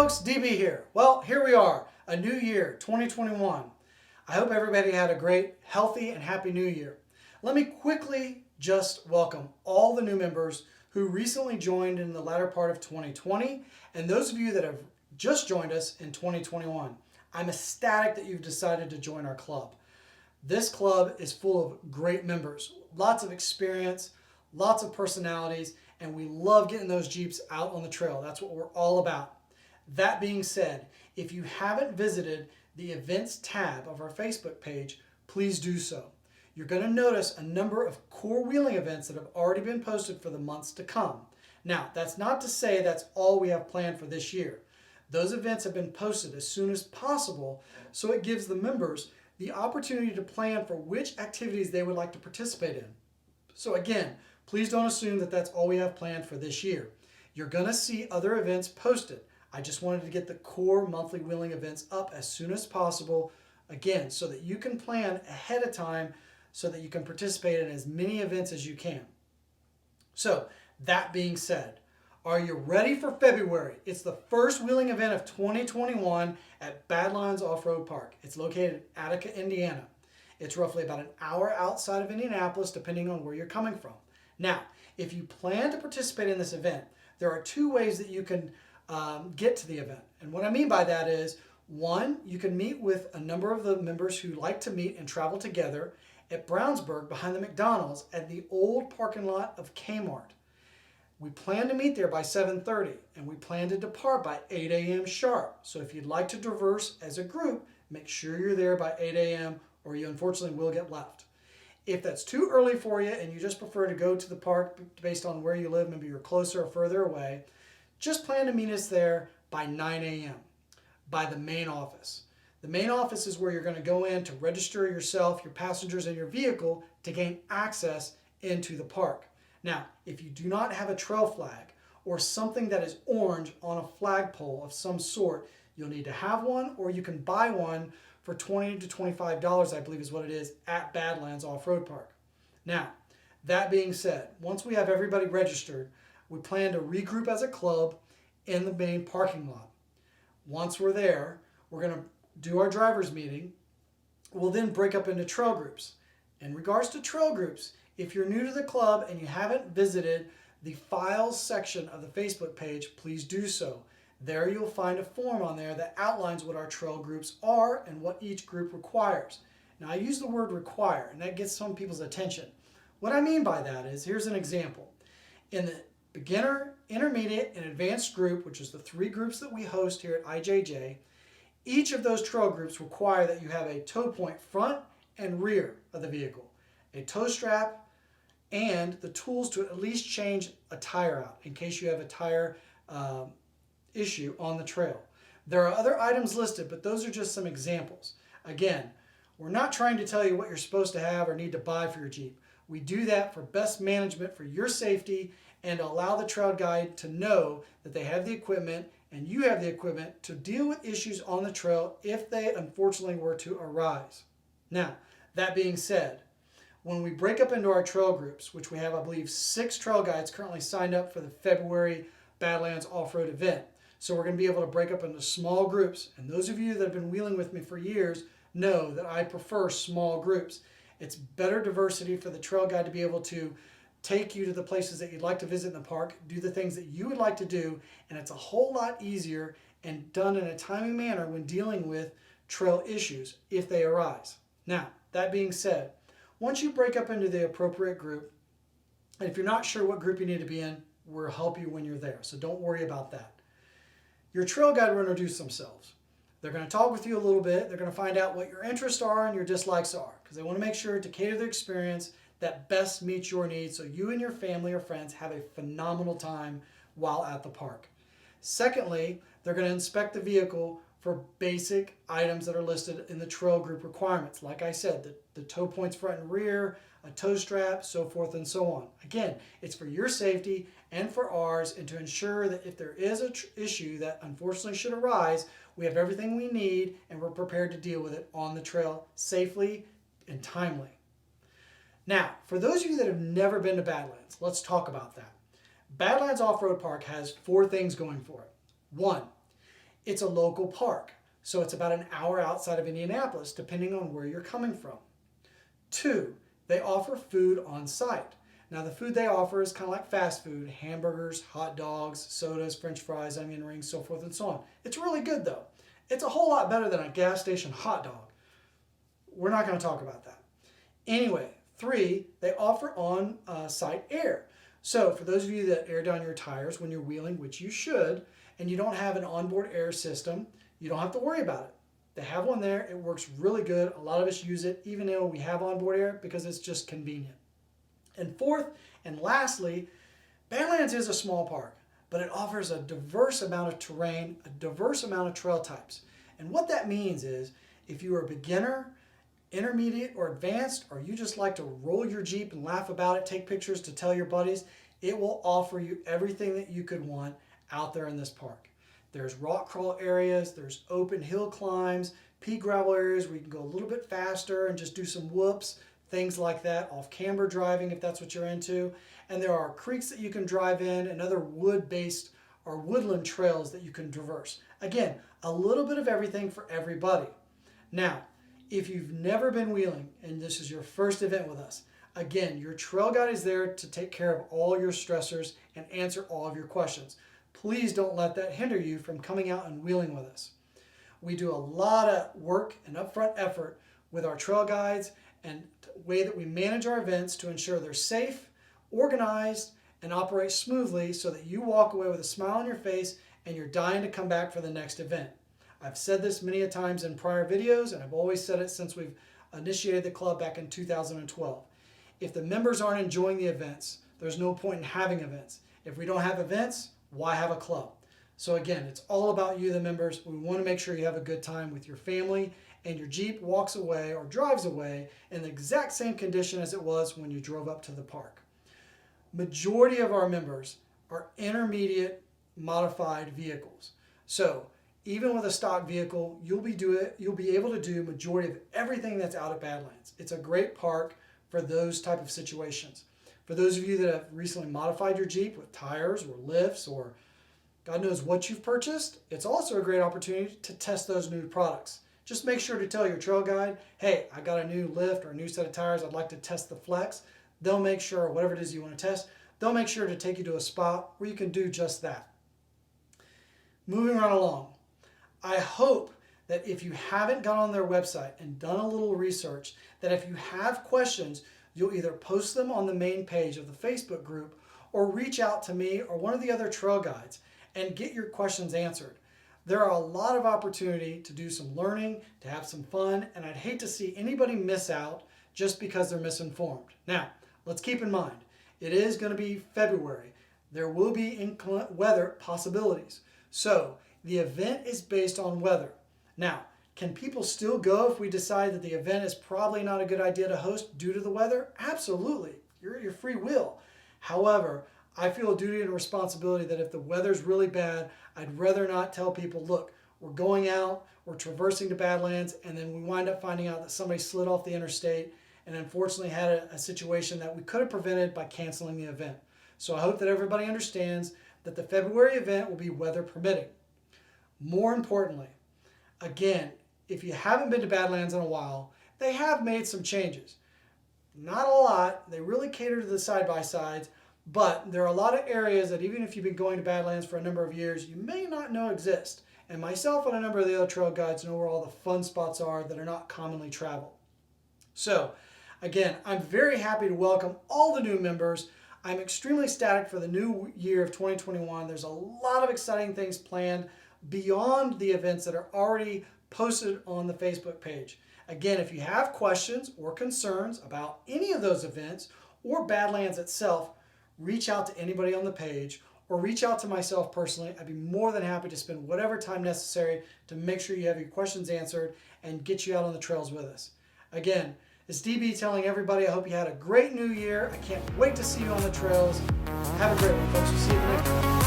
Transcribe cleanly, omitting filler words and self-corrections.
folks, DB here. Well, here we are, a new year, 2021. I hope everybody had a great, healthy, and happy new year. Let me quickly just welcome all the new members who recently joined in the latter part of 2020, and those of you that have just joined us in 2021. I'm ecstatic that you've decided to join our club. This club is full of great members, lots of experience, lots of personalities, and we love getting those Jeeps out on the trail. That's what we're all about. That being said, if you haven't visited the events tab of our Facebook page, please do so. You're going to notice a number of core wheeling events that have already been posted for the months to come. Now, that's not to say that's all we have planned for this year. Those events have been posted as soon as possible, so it gives the members the opportunity to plan for which activities they would like to participate in. So again, please don't assume that that's all we have planned for this year. You're going to see other events posted. I just wanted to get the core monthly wheeling events up as soon as possible, again, so that you can plan ahead of time so that you can participate in as many events as you can. So, that being said, are you ready for February? It's the first wheeling event of 2021 at Badlands Offroad Park. It's located in Attica, Indiana. It's roughly about an hour outside of Indianapolis, depending on where you're coming from. Now, if you plan to participate in this event, there are two ways that you can get to the event. And what I mean by that is, one, you can meet with a number of the members who like to meet and travel together at Brownsburg behind the McDonald's at the old parking lot of Kmart. We plan to meet there by 7:30 and we plan to depart by 8 a.m. sharp. So if you'd like to traverse as a group, make sure you're there by 8 a.m. or you unfortunately will get left. If that's too early for you and you just prefer to go to the park based on where you live, maybe you're closer or further away, just plan to meet us there by 9 a.m. by the main office. The main office is where you're going to go in to register yourself, your passengers, and your vehicle to gain access into the park. Now, if you do not have a trail flag or something that is orange on a flagpole of some sort, you'll need to have one, or you can buy one for $20 to $25, I believe is what it is, at Badlands Offroad Park. Now, that being said, once we have everybody registered, we plan to regroup as a club in the main parking lot. Once we're there, we're going to do our driver's meeting. We'll then break up into trail groups. In regards to trail groups, if you're new to the club and you haven't visited the files section of the Facebook page, please do so. There you'll find a form on there that outlines what our trail groups are and what each group requires. Now I use the word require, and that gets some people's attention. What I mean by that is, here's an example. In the beginner, intermediate, and advanced group, which is the three groups that we host here at IJJ, each of those trail groups require that you have a tow point front and rear of the vehicle, a tow strap, and the tools to at least change a tire out in case you have a tire issue on the trail. There are other items listed, but those are just some examples. Again, we're not trying to tell you what you're supposed to have or need to buy for your Jeep. We do that for best management for your safety and allow the trail guide to know that they have the equipment and you have the equipment to deal with issues on the trail if they unfortunately were to arise. Now, that being said, when we break up into our trail groups, which we have, I believe, 6 trail guides currently signed up for the February Badlands Off-Road event. So we're going to be able to break up into small groups. And those of you that have been wheeling with me for years know that I prefer small groups. It's better diversity for the trail guide to be able to take you to the places that you'd like to visit in the park, do the things that you would like to do, and it's a whole lot easier and done in a timely manner when dealing with trail issues if they arise. Now, that being said, once you break up into the appropriate group, and if you're not sure what group you need to be in, we'll help you when you're there, so don't worry about that. Your trail guide will introduce themselves. They're going to talk with you a little bit. They're going to find out what your interests are and your dislikes are, because they want to make sure to cater their experience that best meets your needs so you and your family or friends have a phenomenal time while at the park. Secondly, they're going to inspect the vehicle for basic items that are listed in the trail group requirements. Like I said, the tow points front and rear, a tow strap, so forth and so on. Again, it's for your safety and for ours, and to ensure that if there is an issue that unfortunately should arise, we have everything we need and we're prepared to deal with it on the trail safely and timely. Now, for those of you that have never been to Badlands, let's talk about that. Badlands Offroad Park has 4 things going for it. 1, It's a local park, so it's about an hour outside of Indianapolis, depending on where you're coming from. 2, they offer food on site. Now the food they offer is kind of like fast food, hamburgers, hot dogs, sodas, french fries, onion rings, so forth and so on. It's really good though. It's a whole lot better than a gas station hot dog. We're not going to talk about that. Anyway, 3, they offer on-site air. So for those of you that air down your tires when you're wheeling, which you should, and you don't have an onboard air system, you don't have to worry about it. They have one there. It works really good. A lot of us use it, even though we have onboard air, because it's just convenient. And 4th, and lastly, Badlands is a small park, but it offers a diverse amount of terrain, a diverse amount of trail types. And what that means is, if you are a beginner, intermediate, or advanced, or you just like to roll your Jeep and laugh about it, take pictures to tell your buddies, it will offer you everything that you could want out there in this park. There's rock crawl areas, there's open hill climbs, pea gravel areas where you can go a little bit faster and just do some whoops, things like that, off-camber driving if that's what you're into. And there are creeks that you can drive in and other wood-based or woodland trails that you can traverse. Again, a little bit of everything for everybody. Now, if you've never been wheeling and this is your first event with us, again, your trail guide is there to take care of all your stressors and answer all of your questions. Please don't let that hinder you from coming out and wheeling with us. We do a lot of work and upfront effort with our trail guides and the way that we manage our events to ensure they're safe, organized, and operate smoothly so that you walk away with a smile on your face and you're dying to come back for the next event. I've said this many a times in prior videos, and I've always said it since we've initiated the club back in 2012. If the members aren't enjoying the events, there's no point in having events. If we don't have events, why have a club? So again, it's all about you, the members. We want to make sure you have a good time with your family and your Jeep walks away or drives away in the exact same condition as it was when you drove up to the park. Majority of our members are intermediate modified vehicles. So even with a stock vehicle, you'll be able to do majority of everything that's out at Badlands. It's a great park for those type of situations. For those of you that have recently modified your Jeep with tires or lifts or God knows what you've purchased, it's also a great opportunity to test those new products. Just make sure to tell your trail guide, hey, I got a new lift or a new set of tires, I'd like to test the Flex. They'll make sure, whatever it is you want to test, they'll make sure to take you to a spot where you can do just that. Moving right along, I hope that if you haven't gone on their website and done a little research, that if you have questions, you'll either post them on the main page of the Facebook group or reach out to me or one of the other trail guides and get your questions answered. There are a lot of opportunity to do some learning, to have some fun, and I'd hate to see anybody miss out just because they're misinformed. Now, let's keep in mind, it is going to be February. There will be inclement weather possibilities. So the event is based on weather. Now, can people still go if we decide that the event is probably not a good idea to host due to the weather? Absolutely. You're at your free will. However, I feel a duty and responsibility that if the weather's really bad, I'd rather not tell people, look, we're going out, we're traversing to Badlands, and then we wind up finding out that somebody slid off the interstate and unfortunately had a situation that we could have prevented by canceling the event. So I hope that everybody understands that the February event will be weather permitting. More importantly, again, if you haven't been to Badlands in a while, they have made some changes. Not a lot. They really cater to the side-by-sides, but there are a lot of areas that even if you've been going to Badlands for a number of years, you may not know exist. And myself and a number of the other trail guides know where all the fun spots are that are not commonly traveled. So, again, I'm very happy to welcome all the new members. I'm extremely ecstatic for the new year of 2021. There's a lot of exciting things planned beyond the events that are already posted on the Facebook page. Again, if you have questions or concerns about any of those events or Badlands itself, reach out to anybody on the page or reach out to myself personally. I'd be more than happy to spend whatever time necessary to make sure you have your questions answered and get you out on the trails with us. Again, it's DB telling everybody I hope you had a great new year. I can't wait to see you on the trails. Have a great one, folks. We'll see you next time.